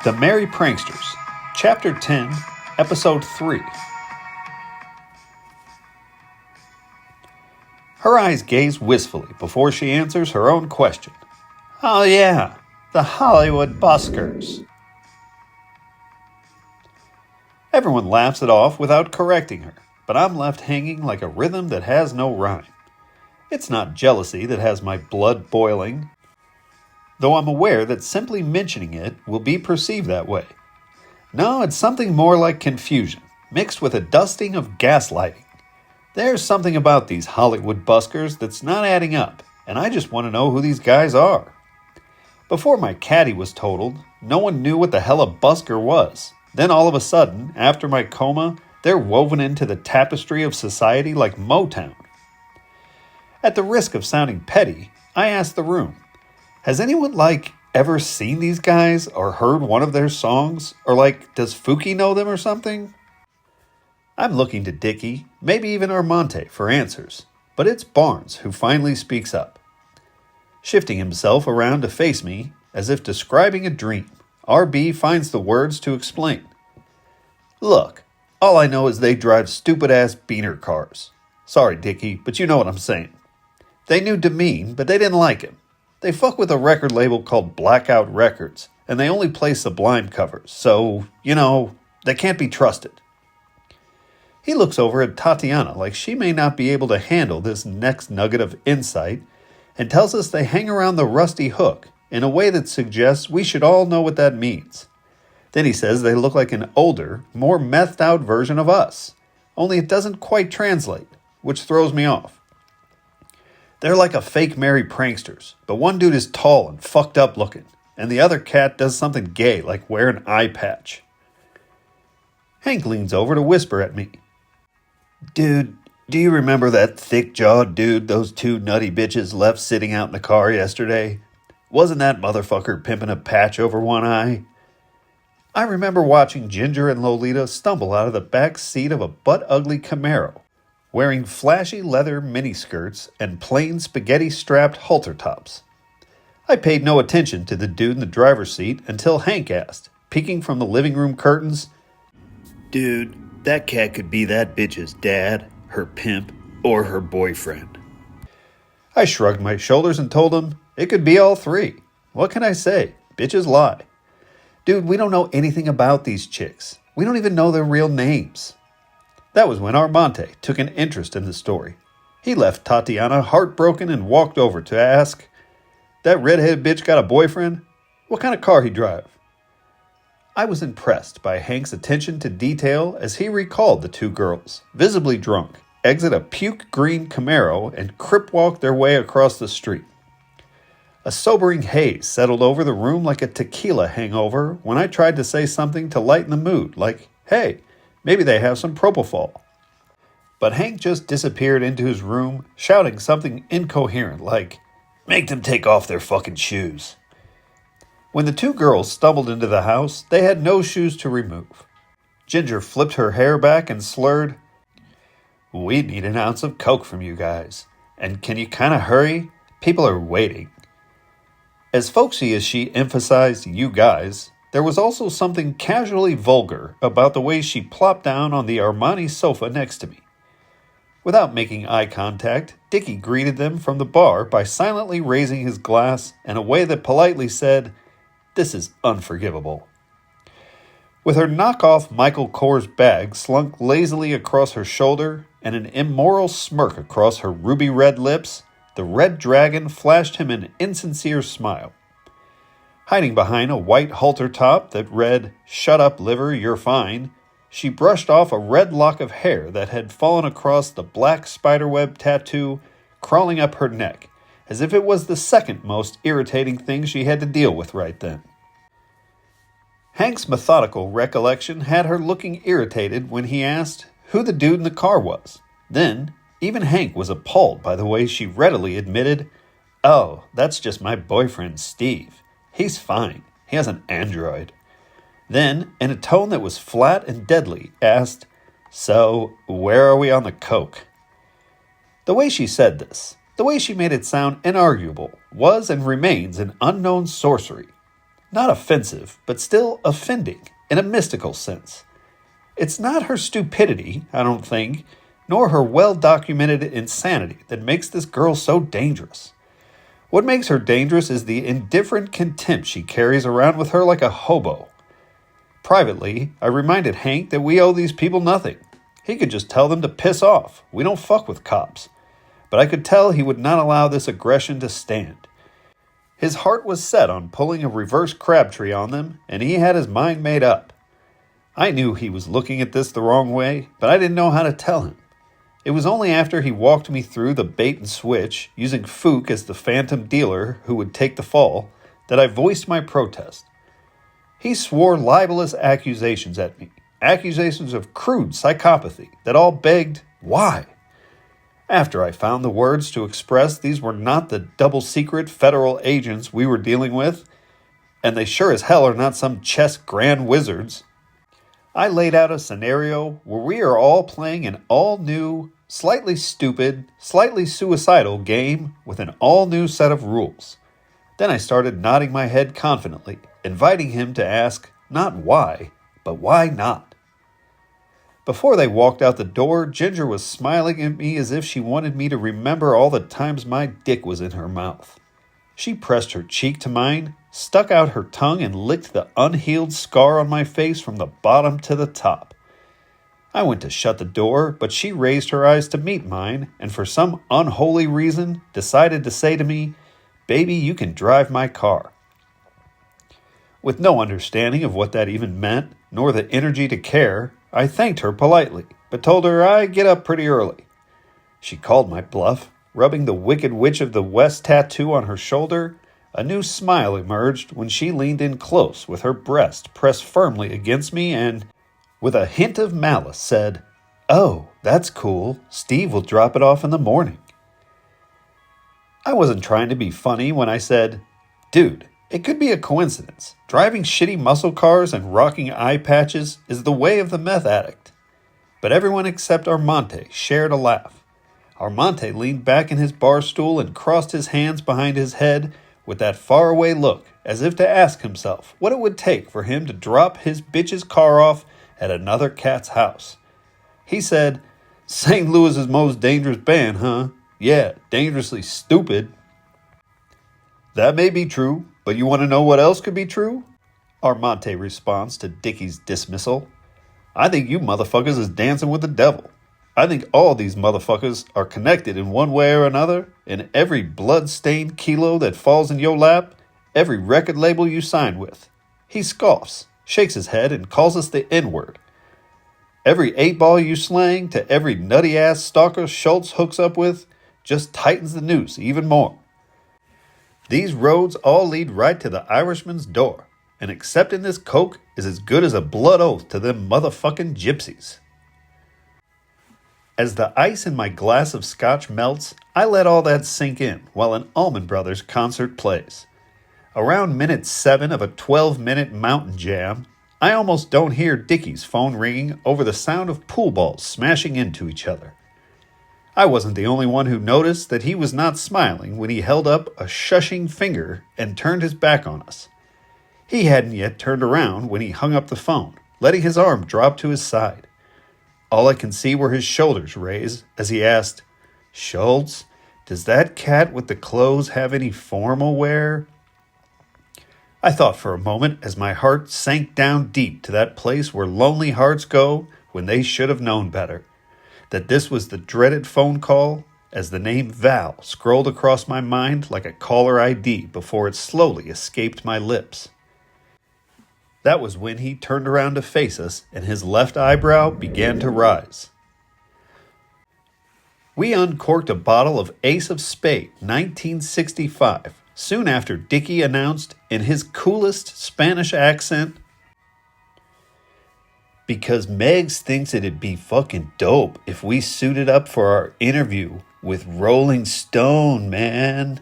The Merry Pranksters, Chapter 10, Episode 3. Her eyes gaze wistfully before she answers her own question. Oh yeah, the Hollywood buskers. Everyone laughs it off without correcting her, but I'm left hanging like a rhythm that has no rhyme. It's not jealousy that has my blood boiling, though I'm aware that simply mentioning it will be perceived that way. No, it's something more like confusion, mixed with a dusting of gaslighting. There's something about these Hollywood buskers that's not adding up, and I just want to know who these guys are. Before my caddy was totaled, no one knew what the hell a busker was. Then all of a sudden, after my coma, they're woven into the tapestry of society like Motown. At the risk of sounding petty, I asked the room, has anyone, ever seen these guys or heard one of their songs? Or, does Fouki know them or something? I'm looking to Dickie, maybe even Armante, for answers, but it's Barnes who finally speaks up. Shifting himself around to face me, as if describing a dream, RB finds the words to explain. Look, all I know is they drive stupid-ass beaner cars. Sorry, Dickie, but you know what I'm saying. They knew Demean, but they didn't like him. They fuck with a record label called Blackout Records, and they only play Sublime covers, so, they can't be trusted. He looks over at Tatiana like she may not be able to handle this next nugget of insight, and tells us they hang around the Rusty Hook in a way that suggests we should all know what that means. Then he says they look like an older, more methed out version of us, only it doesn't quite translate, which throws me off. They're like a fake Merry Pranksters, but one dude is tall and fucked up looking, and the other cat does something gay like wear an eye patch. Hank leans over to whisper at me. Dude, do you remember that thick-jawed dude those two nutty bitches left sitting out in the car yesterday? Wasn't that motherfucker pimping a patch over one eye? I remember watching Ginger and Lolita stumble out of the back seat of a butt-ugly Camaro, wearing flashy leather miniskirts and plain spaghetti-strapped halter tops. I paid no attention to the dude in the driver's seat until Hank asked, peeking from the living room curtains, Dude, that cat could be that bitch's dad, her pimp, or her boyfriend. I shrugged my shoulders and told him, it could be all three. What can I say? Bitches lie. Dude, we don't know anything about these chicks. We don't even know their real names. That was when Armante took an interest in the story. He left Tatiana heartbroken and walked over to ask, that redheaded bitch got a boyfriend? What kind of car he drive? I was impressed by Hank's attention to detail as he recalled the two girls, visibly drunk, exit a puke-green Camaro and crip-walk their way across the street. A sobering haze settled over the room like a tequila hangover when I tried to say something to lighten the mood, like, hey, maybe they have some propofol. But Hank just disappeared into his room, shouting something incoherent like, make them take off their fucking shoes. When the two girls stumbled into the house, they had no shoes to remove. Ginger flipped her hair back and slurred, we need an ounce of Coke from you guys. And can you kind of hurry? People are waiting. As folksy as she emphasized you guys, there was also something casually vulgar about the way she plopped down on the Armani sofa next to me. Without making eye contact, Dickie greeted them from the bar by silently raising his glass in a way that politely said, this is unforgivable. With her knockoff Michael Kors bag slunk lazily across her shoulder and an immoral smirk across her ruby red lips, the red dragon flashed him an insincere smile. Hiding behind a white halter top that read, shut up liver, you're fine, she brushed off a red lock of hair that had fallen across the black spiderweb tattoo crawling up her neck, as if it was the second most irritating thing she had to deal with right then. Hank's methodical recollection had her looking irritated when he asked who the dude in the car was. Then, even Hank was appalled by the way she readily admitted, oh, that's just my boyfriend Steve. He's fine. He has an android. Then, in a tone that was flat and deadly, asked, so, where are we on the coke? The way she said this, the way she made it sound inarguable, was and remains an unknown sorcery. Not offensive, but still offending in a mystical sense. It's not her stupidity, I don't think, nor her well-documented insanity that makes this girl so dangerous. What makes her dangerous is the indifferent contempt she carries around with her like a hobo. Privately, I reminded Hank that we owe these people nothing. He could just tell them to piss off. We don't fuck with cops. But I could tell he would not allow this aggression to stand. His heart was set on pulling a reverse Crabtree on them, and he had his mind made up. I knew he was looking at this the wrong way, but I didn't know how to tell him. It was only after he walked me through the bait and switch, using Fook as the phantom dealer who would take the fall, that I voiced my protest. He swore libelous accusations at me, accusations of crude psychopathy that all begged, why? After I found the words to express these were not the double-secret federal agents we were dealing with, and they sure as hell are not some chess grand wizards, I laid out a scenario where we are all playing an all-new, slightly stupid, slightly suicidal game with an all-new set of rules. Then I started nodding my head confidently, inviting him to ask not why, but why not. Before they walked out the door, Ginger was smiling at me as if she wanted me to remember all the times my dick was in her mouth. She pressed her cheek to mine, stuck out her tongue, and licked the unhealed scar on my face from the bottom to the top. I went to shut the door, but she raised her eyes to meet mine, and for some unholy reason decided to say to me, "Baby, you can drive my car." With no understanding of what that even meant, nor the energy to care, I thanked her politely, but told her I get up pretty early. She called my bluff, rubbing the Wicked Witch of the West tattoo on her shoulder. A new smile emerged when she leaned in close with her breast pressed firmly against me and, with a hint of malice, said, "Oh, that's cool. Steve will drop it off in the morning." I wasn't trying to be funny when I said, "Dude, it could be a coincidence. Driving shitty muscle cars and rocking eye patches is the way of the meth addict." But everyone except Armante shared a laugh. Armante leaned back in his bar stool and crossed his hands behind his head with that faraway look, as if to ask himself what it would take for him to drop his bitch's car off at another cat's house. He said, "St. Louis's most dangerous band, huh? Yeah, dangerously stupid." "That may be true, but you want to know what else could be true?" Armante responds to Dickie's dismissal. "I think you motherfuckers is dancing with the devil. I think all these motherfuckers are connected in one way or another, and every blood-stained kilo that falls in your lap, every record label you sign with." He scoffs, shakes his head, and calls us the N-word. "Every 8-ball you slang to every nutty-ass stalker Schultz hooks up with just tightens the noose even more. These roads all lead right to the Irishman's door, and accepting this coke is as good as a blood oath to them motherfucking gypsies." As the ice in my glass of scotch melts, I let all that sink in while an Allman Brothers concert plays. Around minute 7 of a 12-minute mountain jam, I almost don't hear Dickie's phone ringing over the sound of pool balls smashing into each other. I wasn't the only one who noticed that he was not smiling when he held up a shushing finger and turned his back on us. He hadn't yet turned around when he hung up the phone, letting his arm drop to his side. All I can see were his shoulders raised as he asked, "Schultz, does that cat with the clothes have any formal wear?" I thought for a moment as my heart sank down deep to that place where lonely hearts go when they should have known better, that this was the dreaded phone call as the name Val scrolled across my mind like a caller ID before it slowly escaped my lips. That was when he turned around to face us and his left eyebrow began to rise. We uncorked a bottle of Ace of Spade 1965 soon after Dickie announced in his coolest Spanish accent, "Because Megs thinks it'd be fucking dope if we suited up for our interview with Rolling Stone, man."